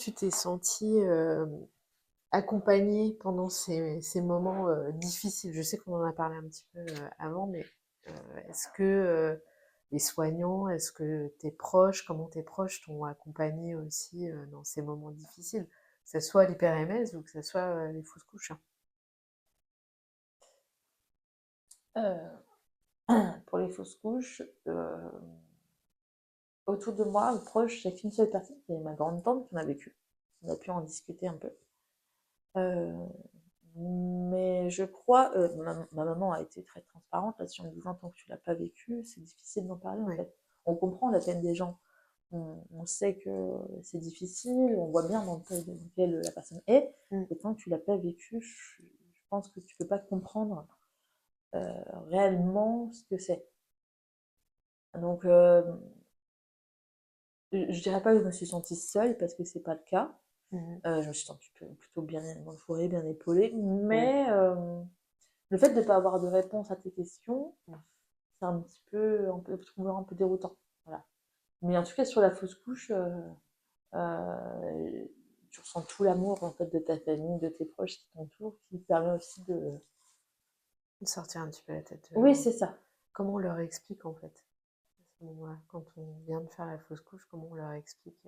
tu t'es sentie accompagnée pendant ces moments difficiles? Je sais qu'on en a parlé un petit peu avant, mais est-ce que les soignants, est-ce que tes proches, comment tes proches t'ont accompagnée aussi dans ces moments difficiles? Que ce soit l'hyper-MS ou que ce soit les fausses couches, hein. Pour les fausses couches, autour de moi, proche, j'ai qu'une seule personne, qui est ma grande tante qui en a vécu. On a pu en discuter un peu. Euh, mais je crois, ma maman a été très transparente là-dessus en me disant tant que tu l'as pas vécu, c'est difficile d'en parler en Ouais. fait. On comprend la peine des gens. On sait que c'est difficile, on voit bien dans lequel la personne est, Mm. et tant que tu l'as pas vécu, je pense que tu peux pas comprendre réellement ce que c'est. Donc, je dirais pas que je me suis sentie seule parce que c'est pas le cas. Mhm. Je me suis sentie plutôt bien entourée, bien épaulée, Ouais. mais le fait de ne pas avoir de réponse à tes questions, c'est trouver un peu déroutant. Voilà. Mais en tout cas, sur la fausse couche, tu ressens tout l'amour en fait de ta famille, de tes proches qui t'entourent, qui te permet aussi de. De sortir un petit peu la tête de Oui, l'eau. c'est ça. Comment on leur explique en fait à ce moment-là, quand on vient de faire la fausse couche, comment on leur explique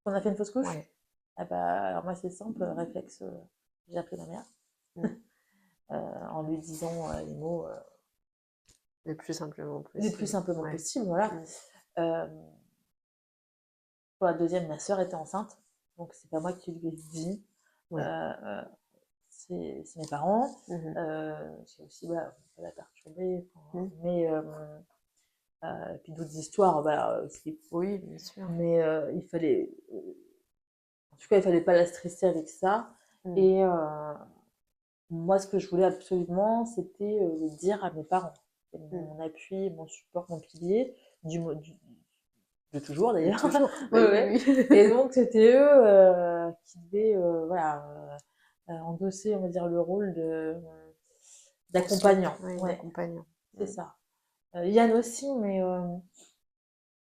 On a fait une fausse couche. Ouais. Ah bah, alors moi, c'est simple, réflexe. J'ai appelé ma mère Mm. en lui disant les mots Le plus simplement le plus possible. simplement Ouais. possible. Voilà. Mm. Euh, pour la deuxième, ma sœur était enceinte, donc c'est pas moi qui lui ai dit. Ouais. Euh, c'est mes parents. Mhm. C'est aussi, voilà, ça l'a perturbé. Mm. Mais, puis d'autres histoires, voilà, Oui, bien sûr. mais il fallait, en tout cas, il fallait pas la stresser avec ça. Mm. Et moi, ce que je voulais absolument, c'était le dire à mes parents. C'était Mm. mon appui, mon support, mon pilier, de toujours De d'ailleurs. toujours. Bah Ouais, oui, ouais. oui. Et donc, c'était eux qui devaient voilà, endosser, on va dire, le rôle Ensuite, d'accompagnant. oui, Ouais, d'accompagnant. c'est Mm. ça. Yann aussi, mais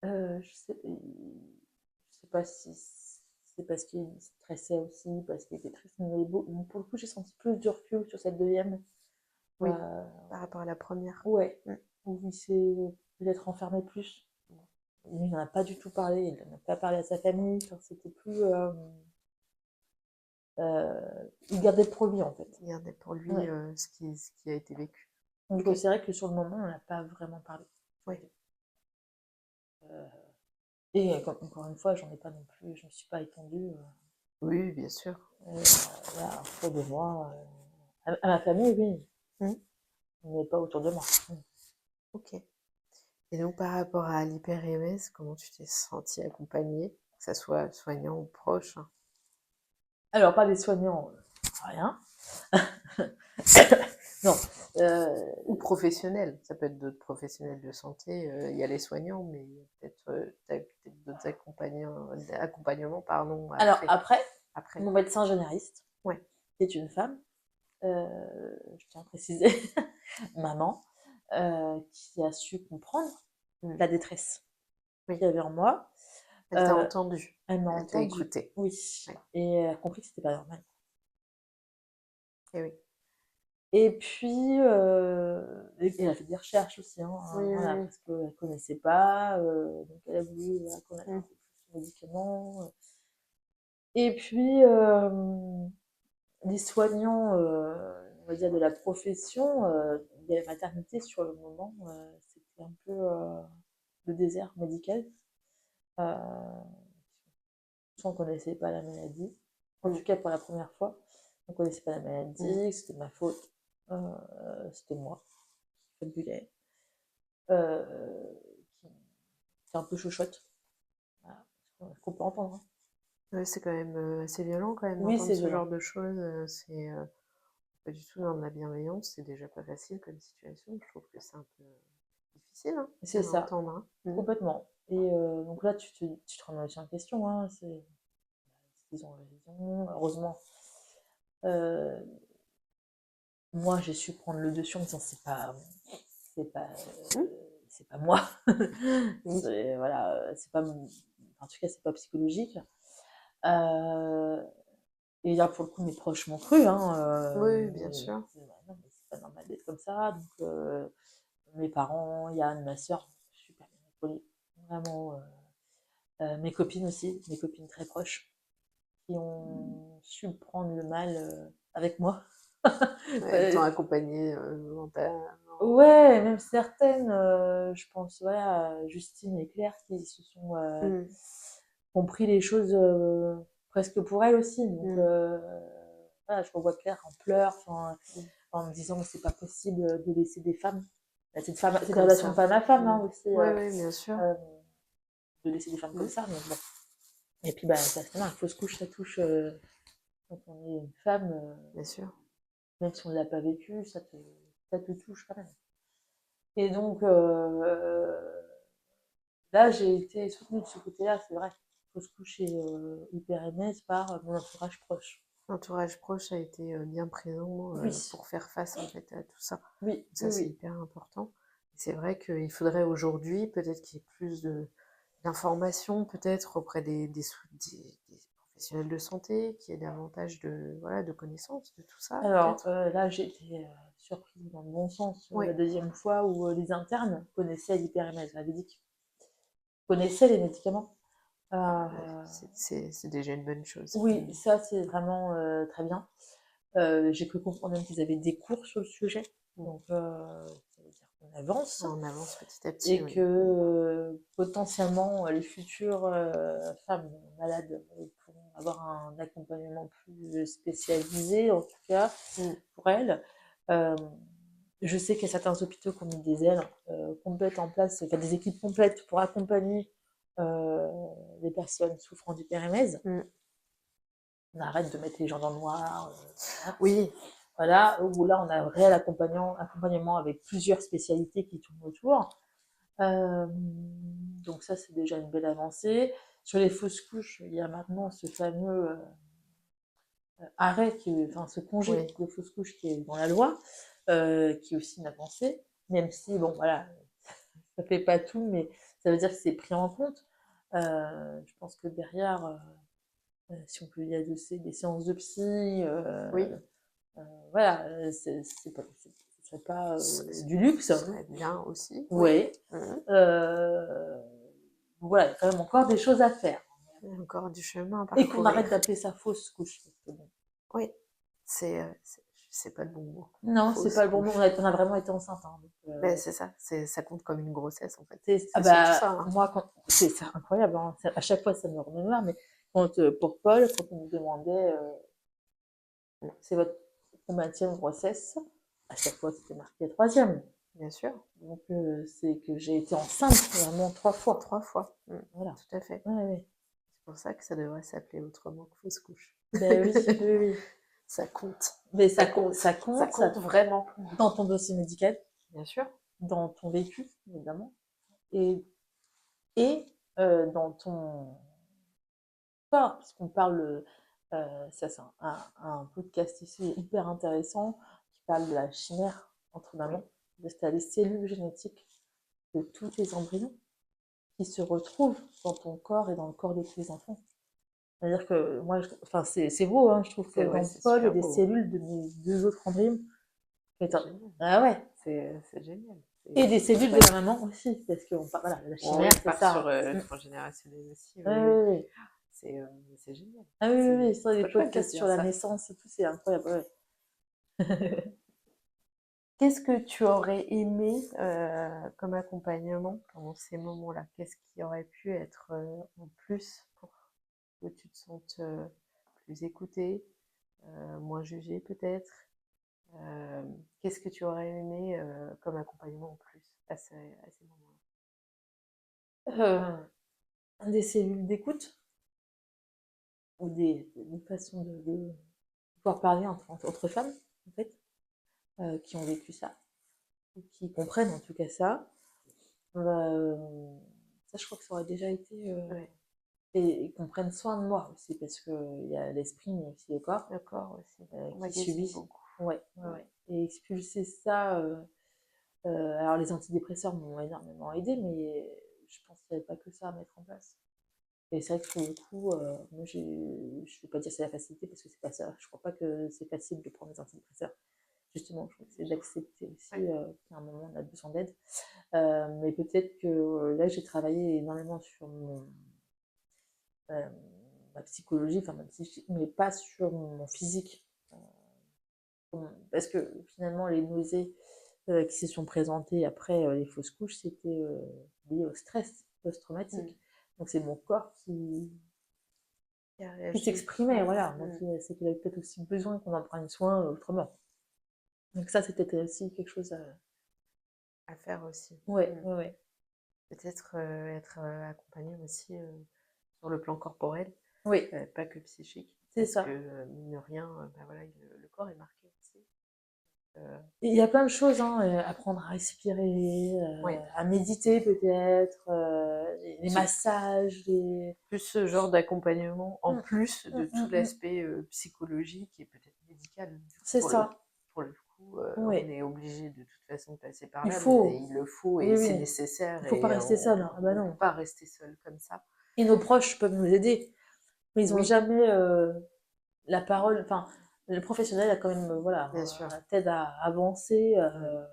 je sais pas si c'est parce qu'il stressait aussi, parce qu'il était triste. Mais pour le coup, j'ai senti plus de recul sur cette deuxième. Oui, Euh, par rapport à la première. ouais, Mm. où il s'est peut-être enfermé plus. Il n'en a pas du tout parlé, il n'en a pas parlé à sa famille. Enfin, c'était plus. Il gardait pour lui en fait. Regardez pour lui Ouais. ce qui a été vécu. Donc Ok. c'est vrai que sur le moment, on n'a pas vraiment parlé. Oui. Euh, et encore une fois, j'en ai pas non plus, je me suis pas étendue Oui, bien sûr. là, autour de moi. À ma famille, oui, Mm. mais pas autour de moi. Ok. Et donc, par rapport à l'hyper-MS, comment tu t'es sentie accompagnée, que ça soit soignant ou proche, hein? Alors, pas des soignants, rien. Non. Ou professionnel? Ça peut être d'autres professionnels de santé. Il y a les soignants, mais il y a peut-être t'as peut-être d'autres accompagnements, pardon, Alors, après. après, Après. mon médecin généraliste, Ouais. qui est une femme, je tiens à préciser, maman, qui a su comprendre Mm. la détresse Oui. qu'il y avait en moi. Elle t'a Euh, entendu. Elle m'a Elle t'a entendue, écouté. oui, Ouais. et elle a compris que c'était pas normal. Et oui. Et puis, elle a fait des recherches aussi, hein, Oui, voilà, oui, parce qu'elle connaissait pas, donc elle a voulu voilà, connaître oui. un peu plus les médicaments. Et puis, les soignants, on va dire de la profession, de la maternité sur le moment, c'était un peu le désert médical. Euh, On ne connaissait pas la maladie. En Mm. tout cas, pour la première fois, on ne connaissait pas la Mm. maladie, c'était ma faute. C'était moi qui fabulais. Euh, qui est un peu chochotte. Voilà. Ce qu'on peut entendre. Hein. Ouais, c'est quand même assez violent quand même Oui, d'entendre c'est ce violent. genre de choses. C'est pas du tout dans de la bienveillance. C'est déjà pas facile comme situation. Je trouve que c'est un peu difficile hein, C'est à ça, entendre. Hein. Mm. complètement. Et donc là, tu te remets aussi en question. Hein, ils ont raison. Heureusement, euh, moi, j'ai su prendre le dessus en me disant c'est pas, Mm. c'est pas moi. Oui. Voilà, c'est pas, en tout cas, c'est pas psychologique. Euh, et là, pour le coup, mes proches m'ont cru, hein, Oui, bien sûr. ils disaient, bah, non, mais c'est pas normal d'être comme ça. Donc, mes parents, Yann, ma soeur, super bien épaulés. Vraiment, mes copines aussi, mes copines très proches, qui ont su prendre le mal avec moi. Ouais, ils t'ont Euh, accompagné Ouais, même certaines, je pense, voilà, à Justine et Claire qui se sont Mm, compris les choses presque pour elles aussi. Donc, mm, voilà, je revois Claire en pleurs, mm. en me disant que c'est pas possible de laisser des femmes. C'est des Comme relations de ça. femme à femme Mm. hein, aussi, Oui, oui, bien sûr. euh, de laisser des femmes comme Mm, ça. Mais bon. Et puis, bah, forcément, la fausse couche, ça touche quand on est une femme, bien sûr. même si on ne l'a pas vécu, ça te touche quand même. Et donc, là, j'ai été soutenue de ce côté-là, c'est vrai. Fausse couche et hyper émeuse par mon entourage proche. L'entourage proche a été bien présent Oui, pour faire face en fait à tout ça. oui, Ça, oui, c'est oui. hyper important. C'est vrai qu'il faudrait aujourd'hui peut-être qu'il y ait plus d'informations peut-être auprès des professionnels de santé, qu'il y ait davantage voilà, de connaissances de tout ça Alors peut-être. là, j'ai été surprise dans le bon sens Oui, la deuxième fois où les internes connaissaient l'hyperémèse. On avait dit qu'ils connaissaient les médicaments. Euh, c'est déjà une bonne chose. oui, ça, c'est vraiment très bien. J'ai cru comprendre même qu'ils avaient des cours sur le sujet. Mm. Donc, ça veut dire qu'on avance. On avance petit à petit, Et oui. que Mm. potentiellement les futures femmes malades pourront avoir un accompagnement plus spécialisé, en tout cas Mm. pour elles. Euh, je sais qu'il y a certains hôpitaux qui ont mis des ailes complètes en place, enfin des équipes complètes pour accompagner euh, les personnes souffrant d'hyperémèse. Mm. On arrête de mettre les gens dans le noir. Oui, Voilà, où là on a un réel accompagnement avec plusieurs spécialités qui tournent autour. Donc ça, c'est déjà une belle avancée. Sur les fausses couches, il y a maintenant ce fameux arrêt, enfin ce congé oui. de fausses couches qui est dans la loi, qui est aussi une avancée, même si, bon, voilà, ça fait pas tout, mais ça veut dire que c'est pris en compte. Je pense que derrière, si on peut y adosser des séances de psy, Oui, voilà, ce serait pas du luxe. ce serait bien aussi, oui. Ouais. Mhm. Euh, voilà, il y a quand même encore des choses à faire. Il y a encore du chemin à Et qu'on parcourir. arrête d'appeler ça fausse couche. Parce que bon. Oui, c'est pas le bon mot. Non, c'est Fausse pas le bon mot. couche. On a vraiment été enceinte. Hein, donc, Ben, c'est ça, ça compte comme une grossesse en fait. ah C'est surtout bah, ça, hein. moi, c'est incroyable. Hein, à chaque fois, ça me remémore. Mais quand, pour Paul, quand on me demandait c'est votre combienième grossesse, à chaque fois, c'était marqué troisième. Bien sûr, Donc, c'est que j'ai été enceinte vraiment 3 fois. 3 fois. Voilà. Tout à fait. Ouais, ouais. C'est pour ça que ça devrait s'appeler autrement que fausse couche. Ben oui, oui, oui. Ça compte. Mais Ça compte. ça Ça compte, compte vraiment. dans ton dossier médical, Bien sûr. dans ton vécu, évidemment, et, et dans ton corps, puisqu'on parle, ça c'est un podcast ici hyper intéressant, qui parle de la chimère entre mamans, de les cellules génétiques de tous tes embryons qui se retrouvent dans ton corps et dans le corps de tes enfants. C'est-à-dire que moi, enfin, c'est beau, hein, je trouve que C'est ouais, dans c'est Paul, il y a super des beau. cellules de mes 2 autres embryons. C'est génial. Ah ouais. C'est génial. Et des C'est cellules de chouette. la maman aussi, parce que voilà, la Bon, oui, chimère, on c'est part ça. sur Hein. le transgénérationnel aussi. Oui, Oui, oui. oui, oui. C'est c'est génial. Ah oui, oui, oui, C'est ça, les trop chouette de podcasts se sur dire la ça. naissance et tout, c'est incroyable. Ouais. Qu'est-ce que tu aurais aimé comme accompagnement pendant ces moments-là? Qu'est-ce qui aurait pu être en plus pour que tu te sentes plus écoutée, moins jugée peut-être? Euh, Qu'est-ce que tu aurais aimé comme accompagnement en plus à ces moments-là? Euh, des cellules d'écoute, ou des façons de pouvoir parler entre femmes, en fait, qui ont vécu ça, ou qui comprennent en tout cas ça. Ça, je crois que ça aurait déjà été. Ouais, Et qu'on prenne soin de moi aussi, parce qu'il y a l'esprit, mais aussi le corps, le corps aussi. On qui magasine subit. beaucoup. Ouais, ouais, Ouais. ouais. Et expulser ça. Alors, les antidépresseurs m'ont énormément aidé, mais je pense qu'il n'y avait pas que ça à mettre en place. Et c'est vrai que sur le coup, moi je vais pas dire c'est la facilité parce que c'est pas ça. Je crois pas que c'est facile de prendre des antidépresseurs. Justement, je crois que c'est d'accepter aussi, Ouais. qu'à un moment on a besoin d'aide. Mais peut-être que, là j'ai travaillé énormément sur hem, ma psychologie, enfin ma psychique, mais pas sur mon physique. Parce que finalement les nausées, qui se sont présentées après, les fausses couches, c'était, lié au stress Mmh. post-traumatique. Donc c'est mon corps Qui a qui réagi. s'exprimait, voilà. Donc Mmh. c'est qu'il avait peut-être aussi besoin qu'on en prenne soin, autrement. Donc ça, c'était aussi quelque chose à À faire aussi. ouais, Mmh. ouais, ouais. Peut-être, être, accompagné aussi, sur le plan corporel, Oui, pas que psychique. c'est Parce que, ça. mine de rien, bah, voilà, le corps est marqué aussi. Heu, Il y a plein de choses, hein, apprendre à respirer, ouais, à méditer peut-être, les c'est massages, les plus ce genre d'accompagnement, en mmh, plus de tout mmh. l'aspect, psychologique et peut-être médical. C'est Pour le ça, pour le coup, oui. on est obligé de toute façon de passer par Il là, mais faut, il le faut et oui, c'est oui. nécessaire Il faut pas et rester seul, hein. Ah bah on peut non. pas rester seul comme ça. Et nos proches peuvent nous aider, mais ils ont Oui, jamais, la parole, enfin, le professionnel a quand même, voilà, bien sûr. t'aide à avancer, Mmh.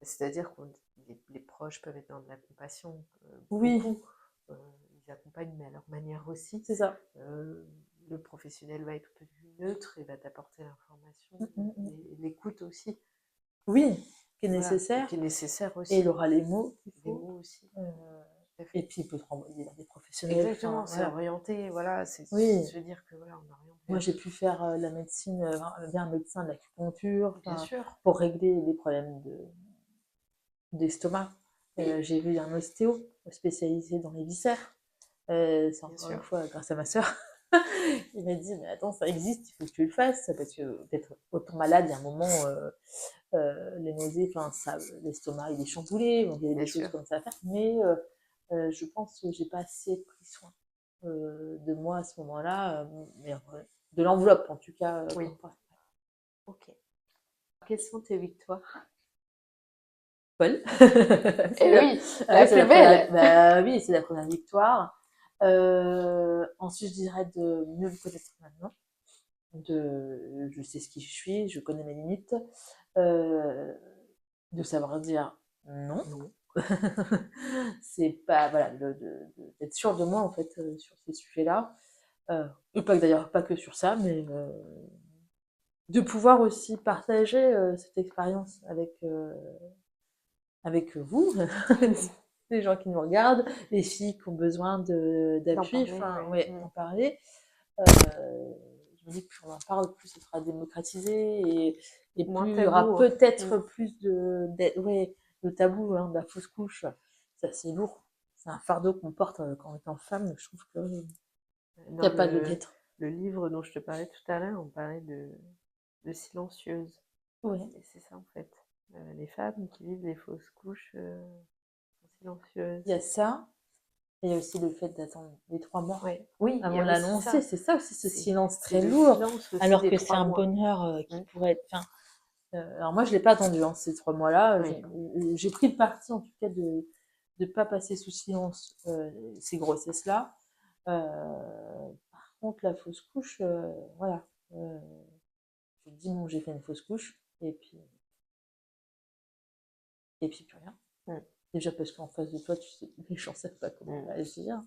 C'est-à-dire que les proches peuvent être dans de la compassion, oui, beaucoup, heu, ils accompagnent, mais à leur manière aussi. c'est ça. Heu, le professionnel va être plus neutre et va t'apporter l'information Mmh. et l'écoute aussi, Oui, qui est voilà, et nécessaire qui est nécessaire et il aussi. aura les mots qu'il Les faut, mots aussi, heu tout à et fait. puis il peut te renvoyer vers des professionnels, Exactement, enfin, c'est voilà. orienté, voilà, c'est Oui, se dire que voilà, on oriente moi vers j'ai pu faire, la médecine, via un médecin de l'acupuncture, bien enfin, sûr, pour régler les problèmes d'estomac. J'ai vu un ostéo spécialisé dans les viscères. C'est bien encore une sûr, fois grâce à ma sœur. Il m'a dit: «Mais attends, ça existe, il faut que tu le fasses parce que d'être autant malade, il y a un moment, les nausées, enfin ça l'estomac il est chamboulé, donc il y a bien des choses sûr. comme ça à faire». Mais je pense que j'ai pas assez pris soin, de moi à ce moment-là, mais de l'enveloppe en tout cas, Oui, corporelle. OK. Quelles sont tes victoires? Paul. Eh oui, Ah la ouais, c'est plus la première, belle! bah oui, c'est la première victoire. Ensuite, je dirais de mieux me connaître maintenant. Je sais ce qui je suis, je connais mes limites. Euh, de savoir dire non. Non. C'est pas, voilà, d'être sûr de moi en fait, sur ces sujets-là. Et pas d'ailleurs pas que sur ça, mais de pouvoir aussi partager cette expérience avec vous, les gens qui nous regardent, les filles qui ont besoin D'en d'appui, parler, enfin, ouais. ouais, Mmh. d'en parler. Je me dis que plus on en parle, plus ce sera démocratisé et Moins plus il y aura tabou, hein. peut-être Mmh. plus ouais, de tabou, hein, de la fausse couche. Ça, c'est lourd. C'est un fardeau qu'on porte quand on est en femme. Je trouve qu'il n'y Dans a pas de lettre. le livre dont je te parlais tout à l'heure, on parlait de silencieuses. Ouais, Et c'est ça en fait. Les femmes qui vivent des fausses couches sont il y silencieuses. a ça. Et il y a aussi le fait d'attendre les 3 mois Ouais. Oui, il y avant a de aussi l'annoncer. ça. C'est ça aussi, ce silence C'est très le lourd. silence aussi Alors des que c'est trois un mois. bonheur qui Mmh. pourrait être. Enfin, alors moi, je l'ai pas attendu, hein, ces 3 mois-là. Oui, J'ai pris le parti, en tout cas, de ne pas passer sous silence ces grossesses-là. Par contre, la fausse couche, voilà. Euh, je me dis, bon, j'ai fait une fausse couche, et puis plus rien. mmh, Déjà parce qu'en face de toi, tu sais, les gens savent pas comment mmh. réagir.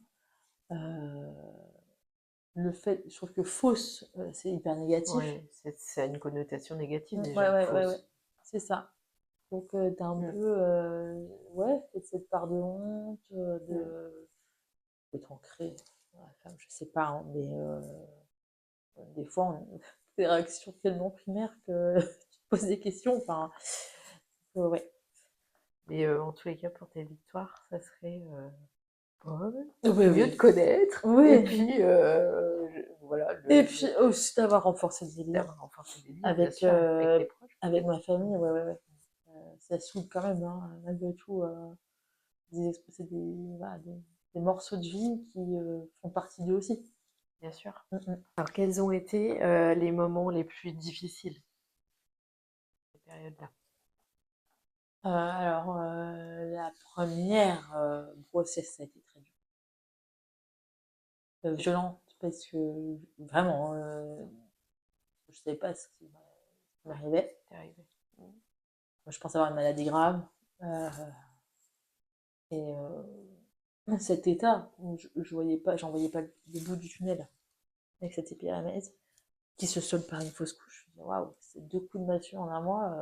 Euh, le fait, je trouve que fausse, c'est hyper négatif. Ouais, ça a une connotation négative Ouais, déjà, ouais, ouais, ouais. fausse. C'est ça. Donc, t'as un Mmh, peu, ouais, peut-être cette part de honte, mmh. d'être ancré dans la femme, je sais pas, hein, mais des fois, on a des réactions tellement primaires que tu te poses des questions. Enfin, ouais. Mais en tous les cas, pour tes victoires, ça serait Paul, Oui, mieux te oui. connaître, et Oui. puis voilà, Et puis aussi d'avoir renforcé des liens d'avoir renforcé des liens, bien avec, sûr, avec tes proches avec peut-être. ma famille. Ouais, ouais, ouais. Ça soude quand même, hein, malgré tout. C'est voilà, des morceaux de vie qui font partie d'eux aussi. Bien sûr. Mm. Alors, quels ont été les moments les plus difficiles, cette période-là? Alors, la première grossesse, ça a été très dur. violente parce que vraiment, je savais pas ce qui m'arrivait. T'es arrivé. Je pensais avoir une maladie grave. Euh, et cet état où je voyais pas, j'en voyais pas le bout du tunnel avec cette épiramèse qui se solde par une fausse couche. Je me dis, waouh, c'est 2 coups de massue en un mois,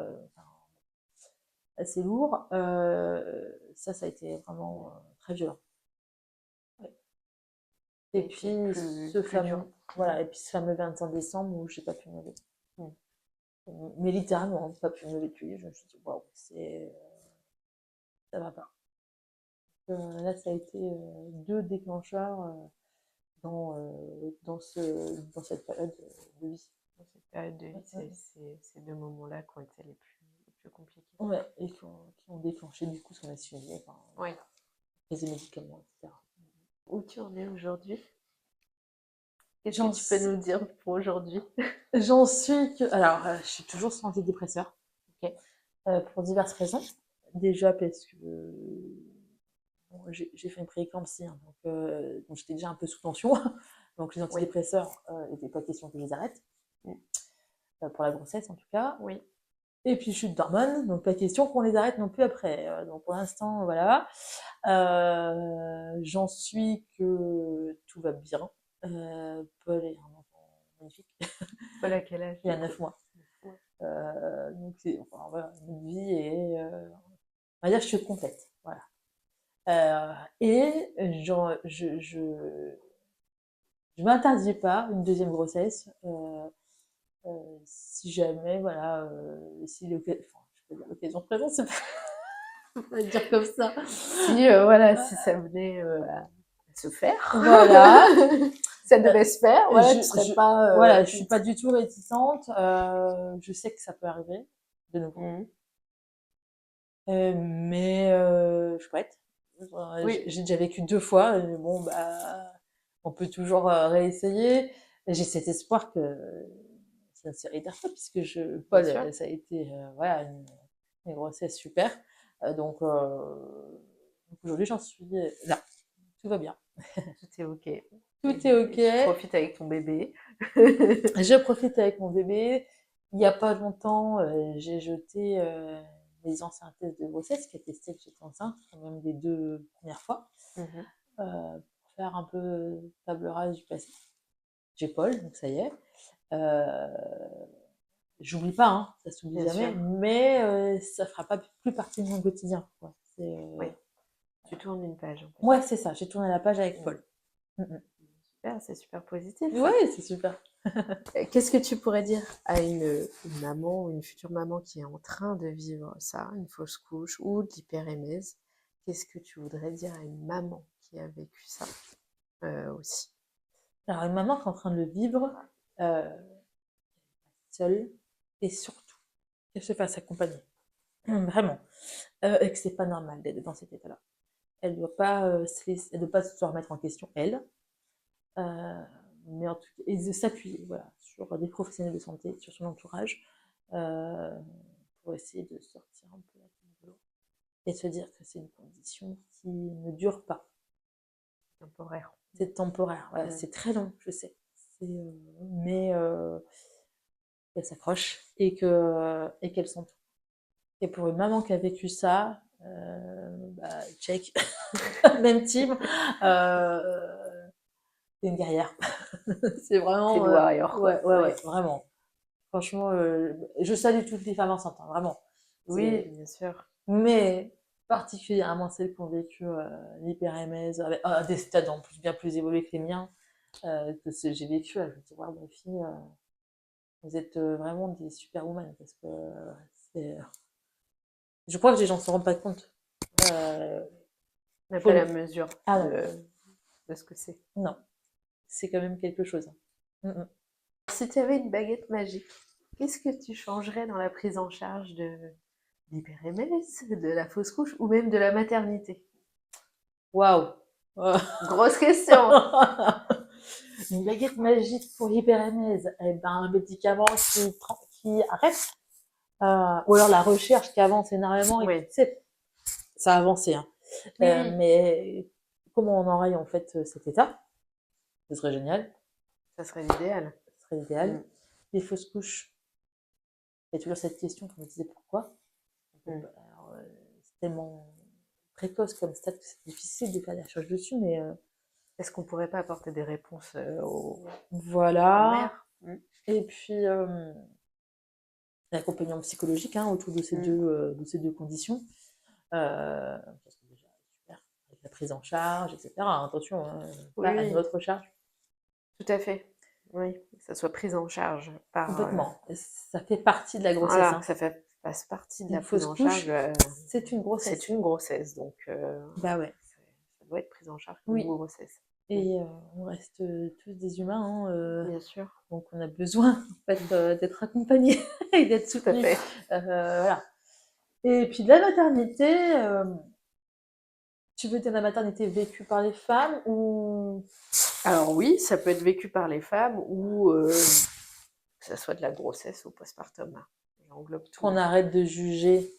assez lourd. Ça a été vraiment très violent. Ouais. Et Et c'est puis ce plus dur. fameux, voilà, et puis ce fameux 25 décembre où j'ai pas pu me lever. Mais littéralement, j'ai pas pu me lever depuis. Je me suis dit, waouh, ça va pas. Là, ça a été 2 déclencheurs dans cette période de vie. Dans cette période de vie, c'est ces 2 moments-là qui ont été les plus compliqués. Ouais, et qui ont déclenché du coup ce qu'on a suivi, enfin, Ouais. les médicaments, etc. Où tu en es aujourd'hui? Qu'est-ce J'en que tu peux nous dire pour aujourd'hui? J'en suis que. Alors, je suis toujours sous antidépresseur, Ok. pour diverses raisons. Déjà parce que bon, j'ai fait une prééclampsie, hein, donc j'étais déjà un peu sous tension. Donc les Oui. antidépresseurs, il n'était pas question que je les arrête, pour la grossesse en tout cas. Oui. Et puis chute d'hormones, donc pas question qu'on les arrête non plus après. Donc pour l'instant, voilà. J'en suis que tout va bien. Paul est un enfant magnifique. Paul a quel âge? Il a 9 mois. Donc c'est, enfin, voilà, une vie et on va dire que je suis complète. Voilà. Et je m'interdis pas une deuxième grossesse si jamais, voilà, si l'occasion, enfin, je peux dire l'occasion présente, c'est pas, on va dire comme ça. Si, voilà, si ça venait à se faire, Voilà. ça devait se faire, voilà, tu serais pas. Voilà, je suis pas du tout réticente. Je sais que ça peut arriver de nouveau. Mais je suis prête. Oui. J'ai déjà vécu 2 fois. Bon, bah, on peut toujours réessayer. J'ai cet espoir que ça ne se réitère pas, puisque Paul, ça a été voilà, une grossesse super. Donc aujourd'hui, j'en suis là. Tout va bien. Tout est ok. Tout est ok. Tu profites avec ton bébé. Je profite avec mon bébé. Il n'y a pas longtemps, j'ai jeté les anciens tests de grossesse qui attestaient que j'étais enceinte, quand même les 2 premières fois, pour faire un peu table rase du passé. J'ai Paul, donc ça y est. J'oublie pas, hein, ça s'oublie jamais, mais ça fera pas plus partie de mon quotidien, quoi. Oui. Tu tournes une page. En fait. Ouais, c'est ça. J'ai tourné la page avec Paul. Super, c'est super positif. Ouais, c'est super. Qu'est-ce que tu pourrais dire à une maman ou une future maman qui est en train de vivre ça, une fausse couche ou de l'hyperémèse? Qu'est-ce que tu voudrais dire à une maman qui a vécu ça aussi? Alors, une maman qui est en train de le vivre, seule, et surtout, qu'elle se fasse accompagner. Vraiment. Et que c'est pas normal d'être dans cet état-là. Elle doit pas elle doit pas se remettre en question, elle. Mais en tout cas, et de s'appuyer, voilà, sur des professionnels de santé, sur son entourage, euh, pour essayer de sortir un peu la tête de l'eau et se dire que c'est une condition qui ne dure pas. Temporaire. C'est temporaire. Voilà, c'est très long, je sais. Mais qu'elle s'accroche et qu'elle s'entoure. Et pour une maman qui a vécu ça, bah, check, même team, c'est une guerrière. C'est vraiment. C'est une warrior. Ouais, vraiment. Franchement, je salue toutes les femmes enceintes, hein, vraiment. Oui, bien sûr. Mais particulièrement celles qui ont vécu l'hyperémèse avec des stades en plus bien plus évolués que les miens, que ce que j'ai vécu. Je me dis, waouh, mes filles, vous êtes vraiment des superwomen parce que c'est. Je crois que les gens ne se rendent pas compte. On n'a pas la mesure de ce que c'est. Non, c'est quand même quelque chose. Si tu avais une baguette magique, qu'est-ce que tu changerais dans la prise en charge de l'hyperémèse, de la fausse couche ou même de la maternité? Waouh. Grosse question. Une baguette magique pour l'hyperémèse, eh ben, un médicament qui arrête, ou alors la recherche qui avance énormément. Oui. Et ça a avancé, hein. Oui. Mais comment on enraye en fait cet état? ce serait génial, Ça serait l'idéal. ce serait idéal. Les fausses couches, il y a toujours cette question qu'on me disait pourquoi. Alors, c'est tellement précoce comme stade que c'est difficile de faire des recherches dessus, mais Est-ce qu'on pourrait pas apporter des réponses aux voilà. mères? Et puis l'accompagnement psychologique autour de de ces deux conditions. Ça serait déjà super. Avec la prise en charge, etc. Attention, pas à Oui, notre charge. tout à fait. Oui, que ça soit pris en charge par. Complètement. Ça fait partie de la grossesse. Voilà, que ça fasse partie de la Une prise fausse en couche, charge. c'est une grossesse. C'est une grossesse, donc Bah ouais. ça doit être pris en charge comme Oui. une grossesse. Et on reste tous des humains, Bien sûr. donc on a besoin en fait, d'être accompagnés et d'être Tout à soutenus. fait. Voilà. Et puis de la maternité, tu veux dire la maternité vécue par les femmes ou Alors oui, ça peut être vécu par les femmes ou que ça soit de la grossesse ou postpartum. J'englobe tout. qu'on arrête de se juger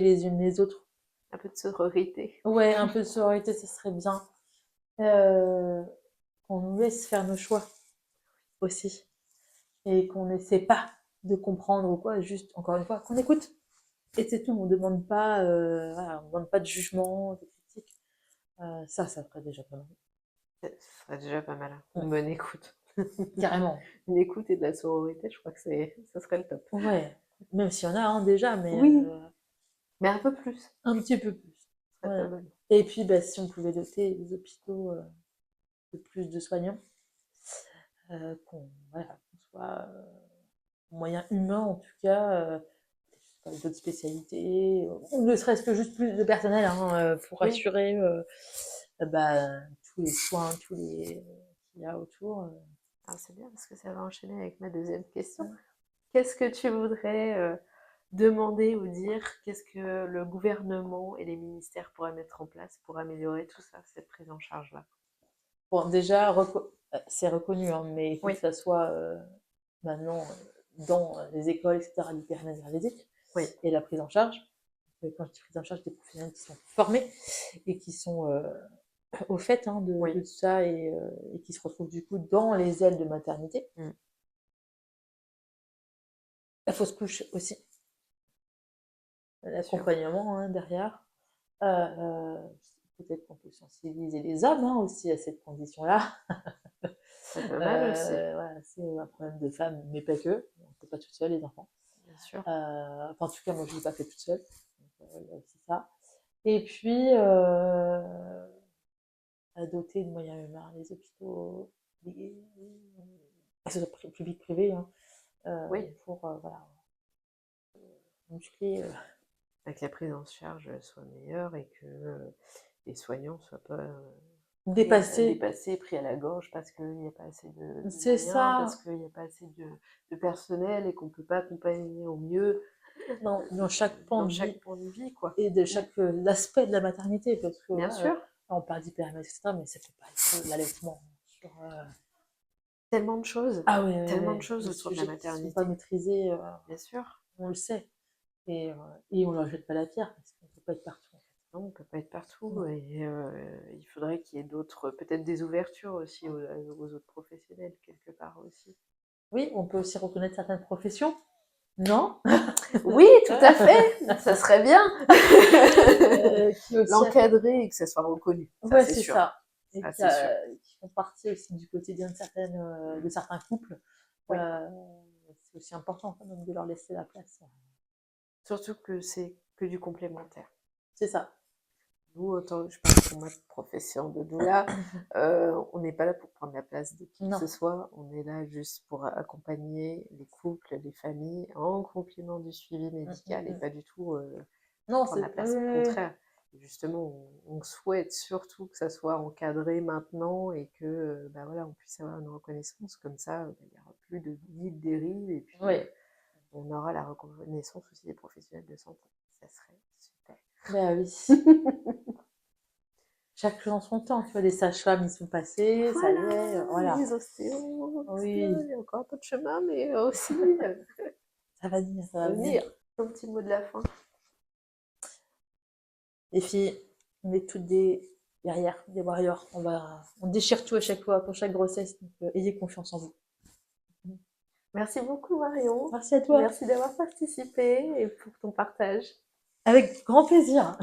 les unes les autres? Un peu de sororité. Ouais, un peu de sororité, ça serait bien. Qu'on nous laisse faire nos choix aussi. Et qu'on n'essaie pas de comprendre ou quoi, juste, encore une fois, qu'on écoute. Et c'est tout, on ne demande pas, voilà, on demande pas de jugement, de critique. Ça ferait déjà pas mal. Ce serait déjà pas mal. Ouais. Une bonne écoute. Carrément. Une écoute et de la sororité, je crois que ça serait le top. Ouais. Même s'il y en a déjà, mais Oui. Mais un peu plus. un petit peu plus. Ça serait Voilà. pas mal. Et puis, bah, si on pouvait doter les hôpitaux de plus de soignants, qu'on soit moyen humain en tout cas, d'autres spécialités, ou ne serait-ce que juste plus de personnel pour Oui. assurer tous les soins, tous les qu'il y a autour. Alors c'est bien parce que ça va enchaîner avec ma deuxième question. Qu'est-ce que tu voudrais demander ou dire? Qu'est-ce que le gouvernement et les ministères pourraient mettre en place pour améliorer tout ça, cette prise en charge-là? Bon, déjà, c'est reconnu, mais il faut Oui. que ça soit maintenant dans les écoles, etc., l'hypermène juridique Oui. et la prise en charge. Quand je dis prise en charge, des professionnels qui sont formés et qui sont au fait Oui. de tout ça et qui se retrouvent du coup dans les ailes de maternité. La fausse couche aussi. L'accompagnement derrière. Peut-être qu'on peut sensibiliser les hommes aussi à cette condition-là. C'est pas mal aussi. Voilà, c'est un problème de femmes, mais pas que. On ne fait pas toute seule, les enfants. Bien sûr. Enfin, en tout cas, moi, je ne l'ai pas fait toute seule. Donc, il y a aussi ça. Et puis, à doter de moyens humains les hôpitaux, que ce soit public, privé, Oui. pour voilà, muscler. Que la prise en charge soit meilleure et que les soignants soient pas Dépassés. pris à la gorge parce qu'il n'y a pas assez de C'est moyens, ça. parce qu'il n'y a pas assez de personnel et qu'on ne peut pas accompagner au mieux Dans chaque pan de vie, quoi. Et de chaque aspect de la maternité, parce que Bien sûr. on parle d'hypermètre, etc., mais ça peut pas être l'allaitement sur Tellement de choses. ah ouais, Tellement de choses autour de la qui maternité. sont pas maîtrisés, Bien sûr. on le sait, et on leur jette pas la pierre parce qu'on peut pas être partout. En fait. Non, on peut pas être partout et il faudrait qu'il y ait d'autres, peut-être des ouvertures aussi aux autres professionnels quelque part aussi. Oui, on peut aussi reconnaître certaines professions. Non. Oui, tout à fait. Ça serait bien. L'encadrer et que ça soit reconnu. Ouais, c'est ça. Et Ça, c'est sûr. qui font partie aussi du quotidien de certains couples. Oui. C'est aussi important quand même de leur laisser la place. Surtout que c'est que du complémentaire. C'est ça. Nous, autant je parle pour ma profession de doula, on n'est pas là pour prendre la place de qui que ce soit. On est là juste pour accompagner les couples, les familles, en complément du suivi médical et pas du tout prendre la place. Au contraire. Justement, on souhaite surtout que ça soit encadré maintenant et que voilà, on puisse avoir une reconnaissance. Comme ça, il n'y aura plus de guide dérive et puis on aura la reconnaissance aussi des professionnels de santé. Ça serait super. Ben oui. Chaque chose en son temps, tu vois, les sages-femmes, ils sont passés, voilà, ça y est, voilà. Les ostéos, oui. Il y a encore un peu de chemin, mais aussi, ça va venir, ça va venir. Un petit mot de la fin. Les filles, on est toutes des guerrières, des warriors. On déchire tout à chaque fois, pour chaque grossesse. Donc, ayez confiance en vous. Merci beaucoup Marion. Merci à toi. Merci d'avoir participé et pour ton partage. Avec grand plaisir.